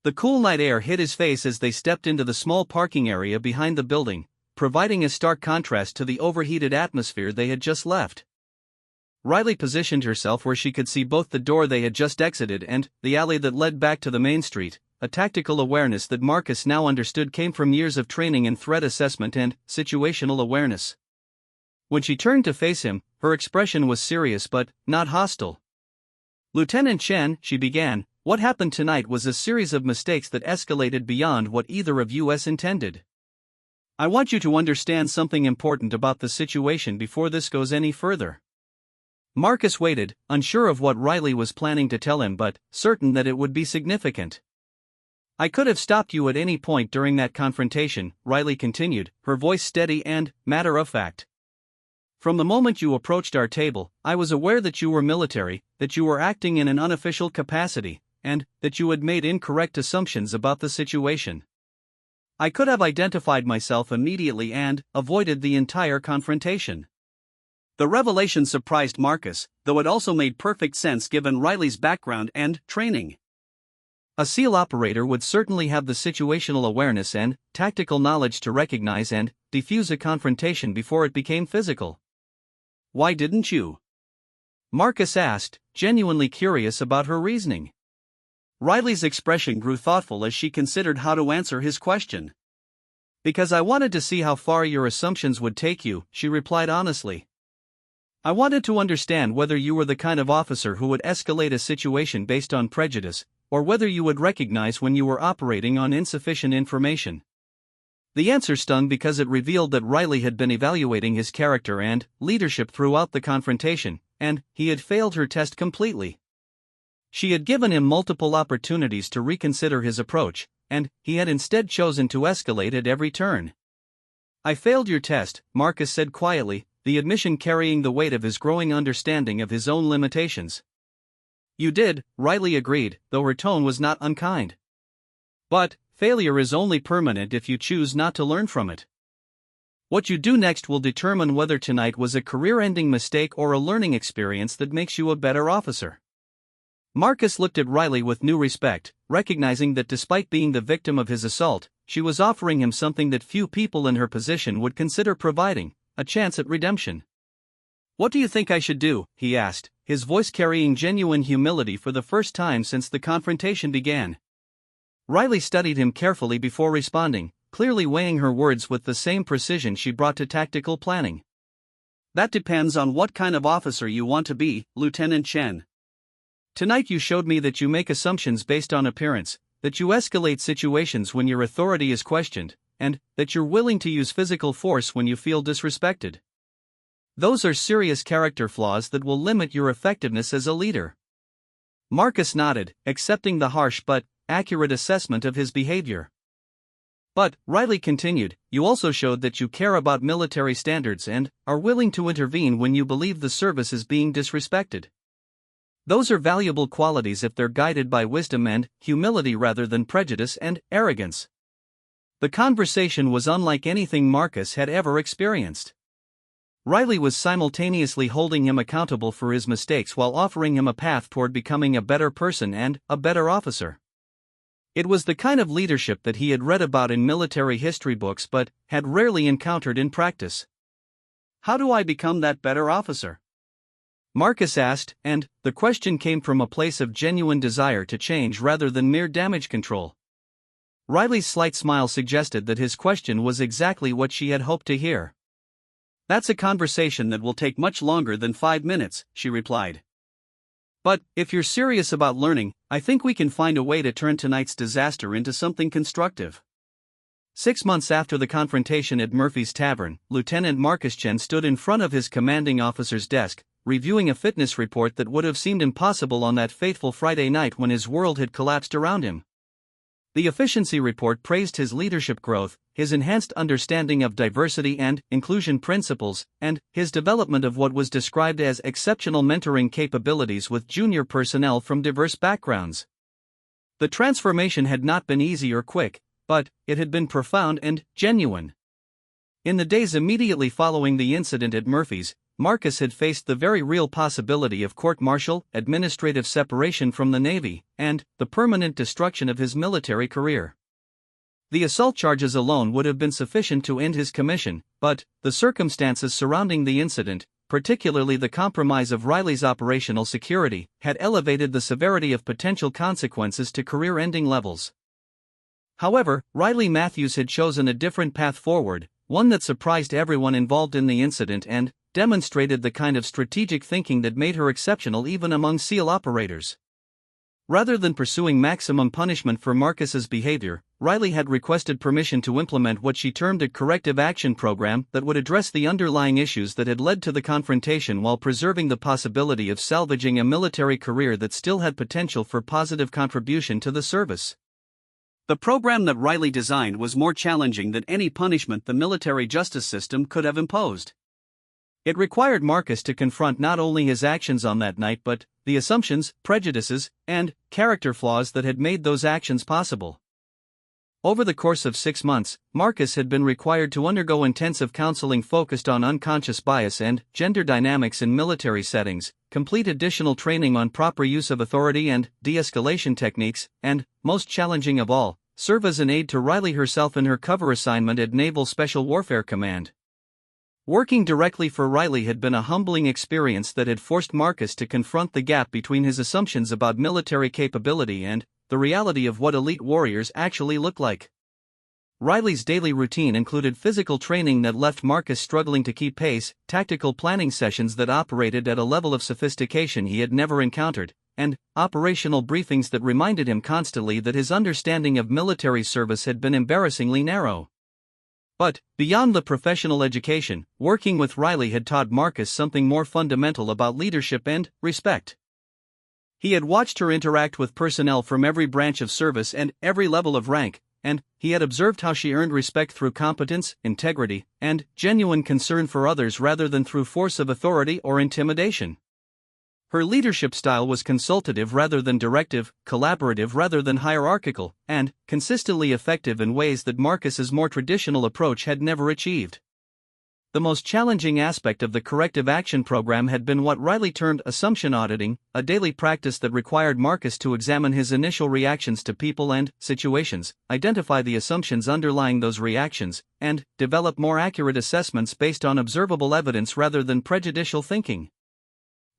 The cool night air hit his face as they stepped into the small parking area behind the building, providing a stark contrast to the overheated atmosphere they had just left. Riley positioned herself where she could see both the door they had just exited and the alley that led back to the main street, a tactical awareness that Marcus now understood came from years of training in threat assessment and situational awareness. When she turned to face him, her expression was serious but not hostile. "Lieutenant Chen," she began, "what happened tonight was a series of mistakes that escalated beyond what either of us intended. I want you to understand something important about the situation before this goes any further." Marcus waited, unsure of what Riley was planning to tell him but certain that it would be significant. "I could have stopped you at any point during that confrontation," Riley continued, her voice steady and matter-of-fact. "From the moment you approached our table, I was aware that you were military, that you were acting in an unofficial capacity, and that you had made incorrect assumptions about the situation. I could have identified myself immediately and avoided the entire confrontation." The revelation surprised Marcus, though it also made perfect sense given Riley's background and training. A SEAL operator would certainly have the situational awareness and tactical knowledge to recognize and defuse a confrontation before it became physical. "Why didn't you?" Marcus asked, genuinely curious about her reasoning. Riley's expression grew thoughtful as she considered how to answer his question. "Because I wanted to see how far your assumptions would take you," she replied honestly. "I wanted to understand whether you were the kind of officer who would escalate a situation based on prejudice, or whether you would recognize when you were operating on insufficient information." The answer stung because it revealed that Riley had been evaluating his character and leadership throughout the confrontation, and he had failed her test completely. She had given him multiple opportunities to reconsider his approach, and he had instead chosen to escalate at every turn. "I failed your test," Marcus said quietly, the admission carrying the weight of his growing understanding of his own limitations. "You did," Riley agreed, though her tone was not unkind. "But failure is only permanent if you choose not to learn from it. What you do next will determine whether tonight was a career-ending mistake or a learning experience that makes you a better officer." Marcus looked at Riley with new respect, recognizing that despite being the victim of his assault, she was offering him something that few people in her position would consider providing, a chance at redemption. "What do you think I should do?" he asked, his voice carrying genuine humility for the first time since the confrontation began. Riley studied him carefully before responding, clearly weighing her words with the same precision she brought to tactical planning. "That depends on what kind of officer you want to be, Lieutenant Chen. Tonight you showed me that you make assumptions based on appearance, that you escalate situations when your authority is questioned, and that you're willing to use physical force when you feel disrespected. Those are serious character flaws that will limit your effectiveness as a leader." Marcus nodded, accepting the harsh but accurate assessment of his behavior. "But," Riley continued, "you also showed that you care about military standards and are willing to intervene when you believe the service is being disrespected. Those are valuable qualities if they're guided by wisdom and humility rather than prejudice and arrogance." The conversation was unlike anything Marcus had ever experienced. Riley was simultaneously holding him accountable for his mistakes while offering him a path toward becoming a better person and a better officer. It was the kind of leadership that he had read about in military history books but had rarely encountered in practice. "How do I become that better officer?" Marcus asked, and the question came from a place of genuine desire to change rather than mere damage control. Riley's slight smile suggested that his question was exactly what she had hoped to hear. "That's a conversation that will take much longer than 5 minutes," she replied. "But, if you're serious about learning, I think we can find a way to turn tonight's disaster into something constructive." 6 months after the confrontation at Murphy's Tavern, Lieutenant Marcus Chen stood in front of his commanding officer's desk, reviewing a fitness report that would have seemed impossible on that fateful Friday night when his world had collapsed around him. The efficiency report praised his leadership growth, his enhanced understanding of diversity and inclusion principles, and his development of what was described as exceptional mentoring capabilities with junior personnel from diverse backgrounds. The transformation had not been easy or quick, but it had been profound and genuine. In the days immediately following the incident at Murphy's, Marcus had faced the very real possibility of court-martial, administrative separation from the Navy, and the permanent destruction of his military career. The assault charges alone would have been sufficient to end his commission, but the circumstances surrounding the incident, particularly the compromise of Riley's operational security, had elevated the severity of potential consequences to career-ending levels. However, Riley Matthews had chosen a different path forward, one that surprised everyone involved in the incident and demonstrated the kind of strategic thinking that made her exceptional even among SEAL operators. Rather than pursuing maximum punishment for Marcus's behavior, Riley had requested permission to implement what she termed a corrective action program that would address the underlying issues that had led to the confrontation while preserving the possibility of salvaging a military career that still had potential for positive contribution to the service. The program that Riley designed was more challenging than any punishment the military justice system could have imposed. It required Marcus to confront not only his actions on that night but the assumptions, prejudices, and character flaws that had made those actions possible. Over the course of 6 months, Marcus had been required to undergo intensive counseling focused on unconscious bias and gender dynamics in military settings, complete additional training on proper use of authority and de-escalation techniques, and, most challenging of all, serve as an aide to Riley herself in her cover assignment at Naval Special Warfare Command. Working directly for Riley had been a humbling experience that had forced Marcus to confront the gap between his assumptions about military capability and the reality of what elite warriors actually look like. Riley's daily routine included physical training that left Marcus struggling to keep pace, tactical planning sessions that operated at a level of sophistication he had never encountered, and operational briefings that reminded him constantly that his understanding of military service had been embarrassingly narrow. But, beyond the professional education, working with Riley had taught Marcus something more fundamental about leadership and respect. He had watched her interact with personnel from every branch of service and every level of rank, and he had observed how she earned respect through competence, integrity, and genuine concern for others rather than through force of authority or intimidation. Her leadership style was consultative rather than directive, collaborative rather than hierarchical, and consistently effective in ways that Marcus's more traditional approach had never achieved. The most challenging aspect of the corrective action program had been what Riley termed assumption auditing, a daily practice that required Marcus to examine his initial reactions to people and situations, identify the assumptions underlying those reactions, and develop more accurate assessments based on observable evidence rather than prejudicial thinking.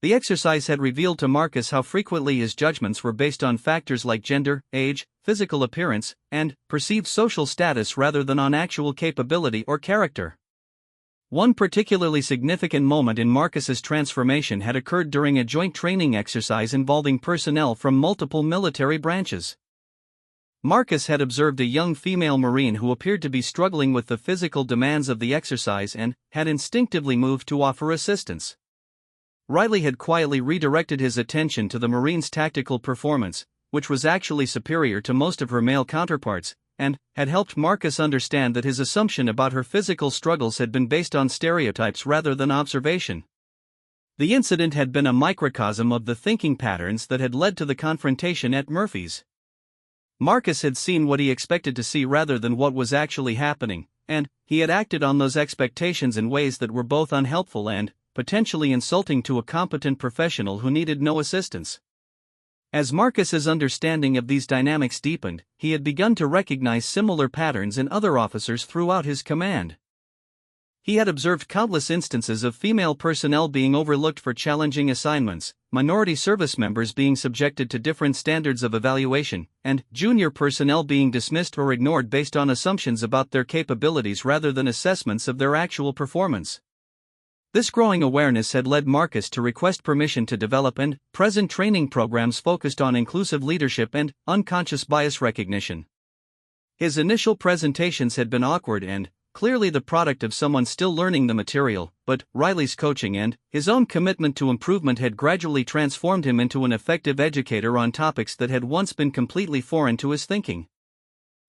The exercise had revealed to Marcus how frequently his judgments were based on factors like gender, age, physical appearance, and perceived social status rather than on actual capability or character. One particularly significant moment in Marcus's transformation had occurred during a joint training exercise involving personnel from multiple military branches. Marcus had observed a young female Marine who appeared to be struggling with the physical demands of the exercise and had instinctively moved to offer assistance. Riley had quietly redirected his attention to the Marine's tactical performance, which was actually superior to most of her male counterparts, and had helped Marcus understand that his assumption about her physical struggles had been based on stereotypes rather than observation. The incident had been a microcosm of the thinking patterns that had led to the confrontation at Murphy's. Marcus had seen what he expected to see rather than what was actually happening, and he had acted on those expectations in ways that were both unhelpful and potentially insulting to a competent professional who needed no assistance. As Marcus's understanding of these dynamics deepened, he had begun to recognize similar patterns in other officers throughout his command. He had observed countless instances of female personnel being overlooked for challenging assignments, minority service members being subjected to different standards of evaluation, and junior personnel being dismissed or ignored based on assumptions about their capabilities rather than assessments of their actual performance. This growing awareness had led Marcus to request permission to develop and present training programs focused on inclusive leadership and unconscious bias recognition. His initial presentations had been awkward and clearly the product of someone still learning the material, but Riley's coaching and his own commitment to improvement had gradually transformed him into an effective educator on topics that had once been completely foreign to his thinking.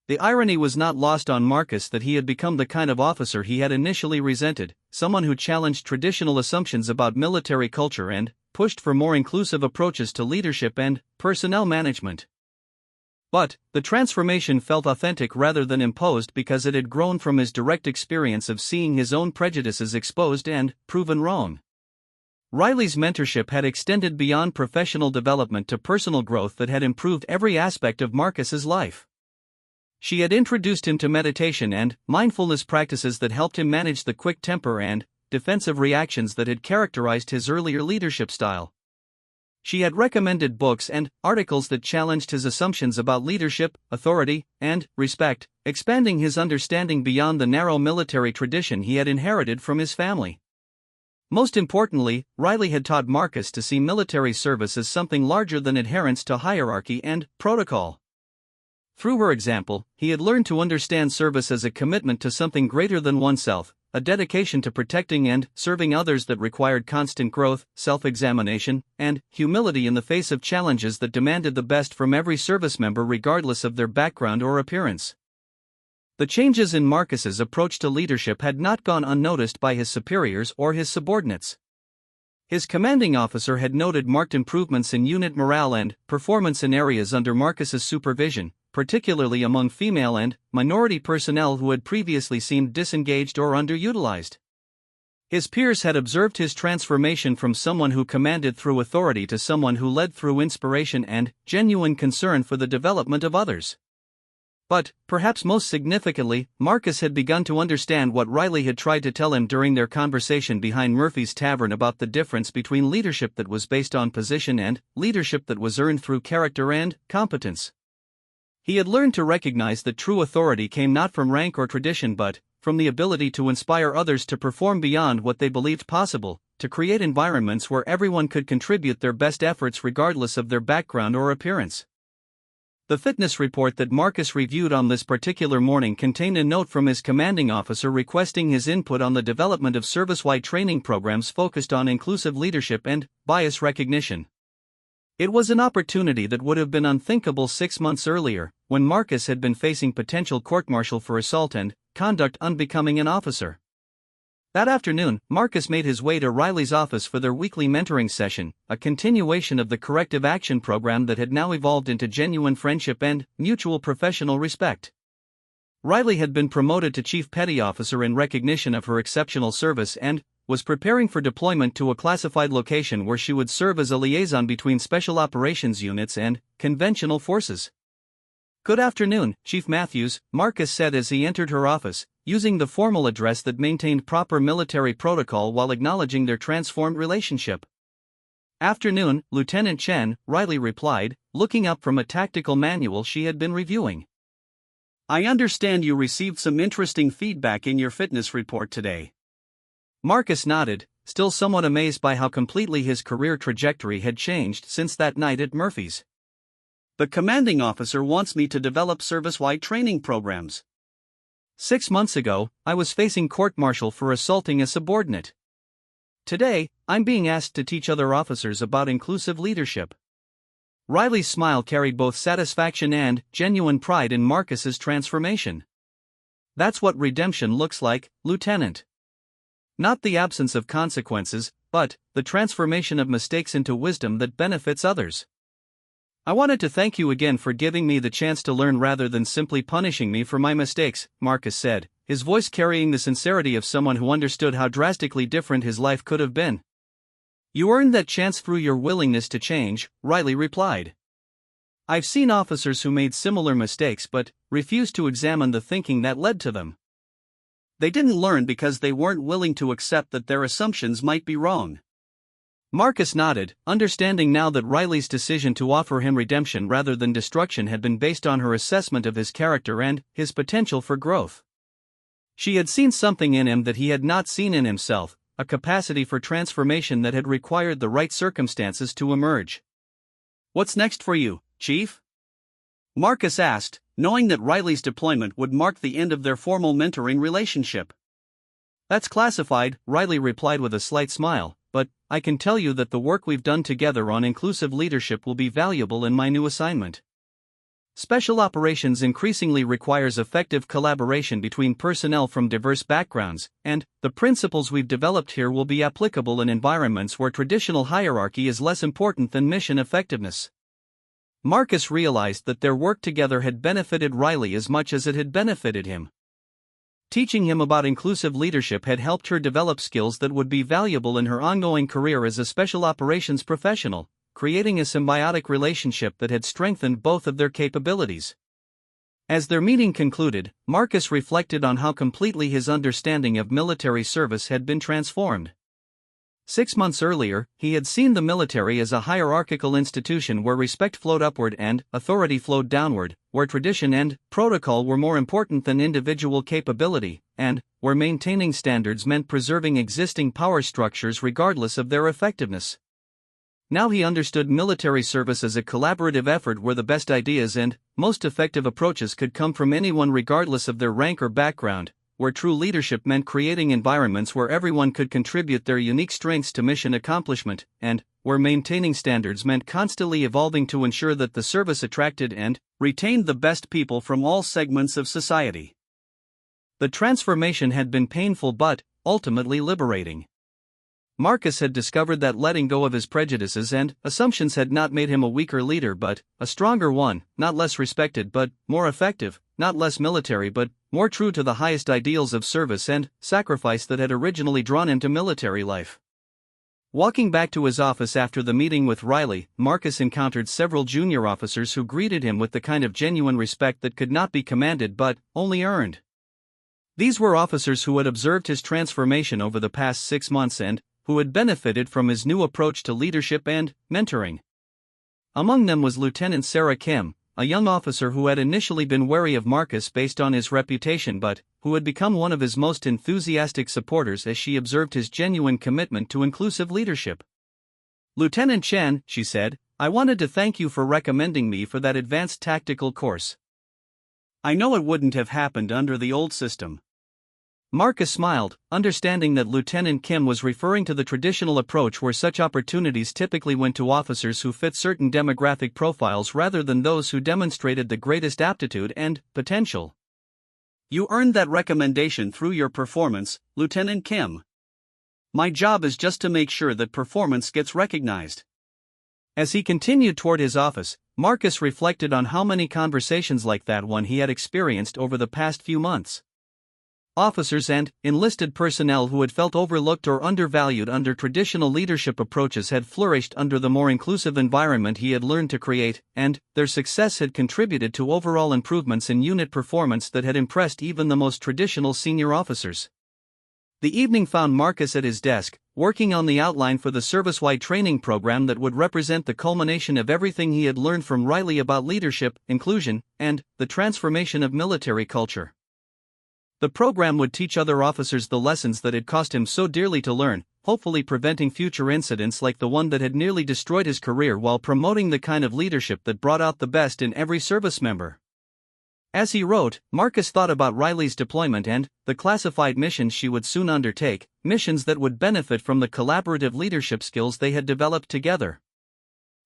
The irony was not lost on Marcus that he had become the kind of officer he had initially resented, someone who challenged traditional assumptions about military culture and pushed for more inclusive approaches to leadership and personnel management. But the transformation felt authentic rather than imposed because it had grown from his direct experience of seeing his own prejudices exposed and proven wrong. Riley's mentorship had extended beyond professional development to personal growth that had improved every aspect of Marcus's life. She had introduced him to meditation and mindfulness practices that helped him manage the quick temper and defensive reactions that had characterized his earlier leadership style. She had recommended books and articles that challenged his assumptions about leadership, authority, and respect, expanding his understanding beyond the narrow military tradition he had inherited from his family. Most importantly, Riley had taught Marcus to see military service as something larger than adherence to hierarchy and protocol. Through her example, he had learned to understand service as a commitment to something greater than oneself, a dedication to protecting and serving others that required constant growth, self-examination, and humility in the face of challenges that demanded the best from every service member regardless of their background or appearance. The changes in Marcus's approach to leadership had not gone unnoticed by his superiors or his subordinates. His commanding officer had noted marked improvements in unit morale and performance in areas under Marcus's supervision, particularly among female and minority personnel who had previously seemed disengaged or underutilized. His peers had observed his transformation from someone who commanded through authority to someone who led through inspiration and genuine concern for the development of others. But, perhaps most significantly, Marcus had begun to understand what Riley had tried to tell him during their conversation behind Murphy's Tavern about the difference between leadership that was based on position and leadership that was earned through character and competence. He had learned to recognize that true authority came not from rank or tradition but from the ability to inspire others to perform beyond what they believed possible, to create environments where everyone could contribute their best efforts regardless of their background or appearance. The fitness report that Marcus reviewed on this particular morning contained a note from his commanding officer requesting his input on the development of service-wide training programs focused on inclusive leadership and bias recognition. It was an opportunity that would have been unthinkable 6 months earlier, when Marcus had been facing potential court-martial for assault and conduct unbecoming an officer. That afternoon, Marcus made his way to Riley's office for their weekly mentoring session, a continuation of the corrective action program that had now evolved into genuine friendship and mutual professional respect. Riley had been promoted to Chief Petty Officer in recognition of her exceptional service and was preparing for deployment to a classified location where she would serve as a liaison between special operations units and conventional forces. "Good afternoon, Chief Matthews," Marcus said as he entered her office, using the formal address that maintained proper military protocol while acknowledging their transformed relationship. "Afternoon, Lieutenant Chen," Riley replied, looking up from a tactical manual she had been reviewing. "I understand you received some interesting feedback in your fitness report today." Marcus nodded, still somewhat amazed by how completely his career trajectory had changed since that night at Murphy's. "The commanding officer wants me to develop service-wide training programs. 6 months ago, I was facing court-martial for assaulting a subordinate. Today, I'm being asked to teach other officers about inclusive leadership." Riley's smile carried both satisfaction and genuine pride in Marcus's transformation. "That's what redemption looks like, Lieutenant. Not the absence of consequences, but the transformation of mistakes into wisdom that benefits others. I wanted to thank you again for giving me the chance to learn rather than simply punishing me for my mistakes," Marcus said, his voice carrying the sincerity of someone who understood how drastically different his life could have been. "You earned that chance through your willingness to change," Riley replied. I've seen officers who made similar mistakes but refused to examine the thinking that led to them. They didn't learn because they weren't willing to accept that their assumptions might be wrong. Marcus nodded, understanding now that Riley's decision to offer him redemption rather than destruction had been based on her assessment of his character and his potential for growth. She had seen something in him that he had not seen in himself, a capacity for transformation that had required the right circumstances to emerge. "What's next for you, Chief?" Marcus asked, knowing that Riley's deployment would mark the end of their formal mentoring relationship. "That's classified," Riley replied with a slight smile, "but I can tell you that the work we've done together on inclusive leadership will be valuable in my new assignment. Special operations increasingly requires effective collaboration between personnel from diverse backgrounds, and the principles we've developed here will be applicable in environments where traditional hierarchy is less important than mission effectiveness." Marcus realized that their work together had benefited Riley as much as it had benefited him. Teaching him about inclusive leadership had helped her develop skills that would be valuable in her ongoing career as a special operations professional, creating a symbiotic relationship that had strengthened both of their capabilities. As their meeting concluded, Marcus reflected on how completely his understanding of military service had been transformed. 6 months earlier, he had seen the military as a hierarchical institution where respect flowed upward and authority flowed downward, where tradition and protocol were more important than individual capability, and where maintaining standards meant preserving existing power structures regardless of their effectiveness. Now he understood military service as a collaborative effort where the best ideas and most effective approaches could come from anyone regardless of their rank or background, where true leadership meant creating environments where everyone could contribute their unique strengths to mission accomplishment, and where maintaining standards meant constantly evolving to ensure that the service attracted and retained the best people from all segments of society. The transformation had been painful but ultimately liberating. Marcus had discovered that letting go of his prejudices and assumptions had not made him a weaker leader but a stronger one, not less respected but more effective, not less military but more true to the highest ideals of service and sacrifice that had originally drawn him to military life. Walking back to his office after the meeting with Riley, Marcus encountered several junior officers who greeted him with the kind of genuine respect that could not be commanded but only earned. These were officers who had observed his transformation over the past 6 months and who had benefited from his new approach to leadership and mentoring. Among them was Lieutenant Sarah Kim, a young officer who had initially been wary of Marcus based on his reputation but who had become one of his most enthusiastic supporters as she observed his genuine commitment to inclusive leadership. "Lieutenant Chen," she said, "I wanted to thank you for recommending me for that advanced tactical course. I know it wouldn't have happened under the old system." Marcus smiled, understanding that Lieutenant Kim was referring to the traditional approach where such opportunities typically went to officers who fit certain demographic profiles rather than those who demonstrated the greatest aptitude and potential. "You earned that recommendation through your performance, Lieutenant Kim. My job is just to make sure that performance gets recognized." As he continued toward his office, Marcus reflected on how many conversations like that one he had experienced over the past few months. Officers and enlisted personnel who had felt overlooked or undervalued under traditional leadership approaches had flourished under the more inclusive environment he had learned to create, and their success had contributed to overall improvements in unit performance that had impressed even the most traditional senior officers. The evening found Marcus at his desk, working on the outline for the service-wide training program that would represent the culmination of everything he had learned from Riley about leadership, inclusion, and the transformation of military culture. The program would teach other officers the lessons that had cost him so dearly to learn, hopefully preventing future incidents like the one that had nearly destroyed his career while promoting the kind of leadership that brought out the best in every service member. As he wrote, Marcus thought about Riley's deployment and the classified missions she would soon undertake, missions that would benefit from the collaborative leadership skills they had developed together.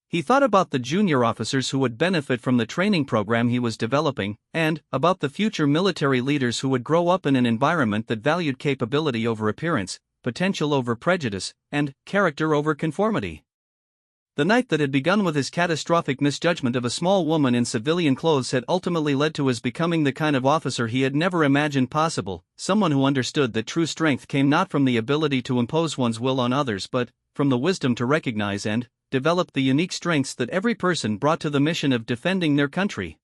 He thought about the junior officers who would benefit from the training program he was developing, and about the future military leaders who would grow up in an environment that valued capability over appearance, potential over prejudice, and character over conformity. The night that had begun with his catastrophic misjudgment of a small woman in civilian clothes had ultimately led to his becoming the kind of officer he had never imagined possible, someone who understood that true strength came not from the ability to impose one's will on others but from the wisdom to recognize and developed the unique strengths that every person brought to the mission of defending their country.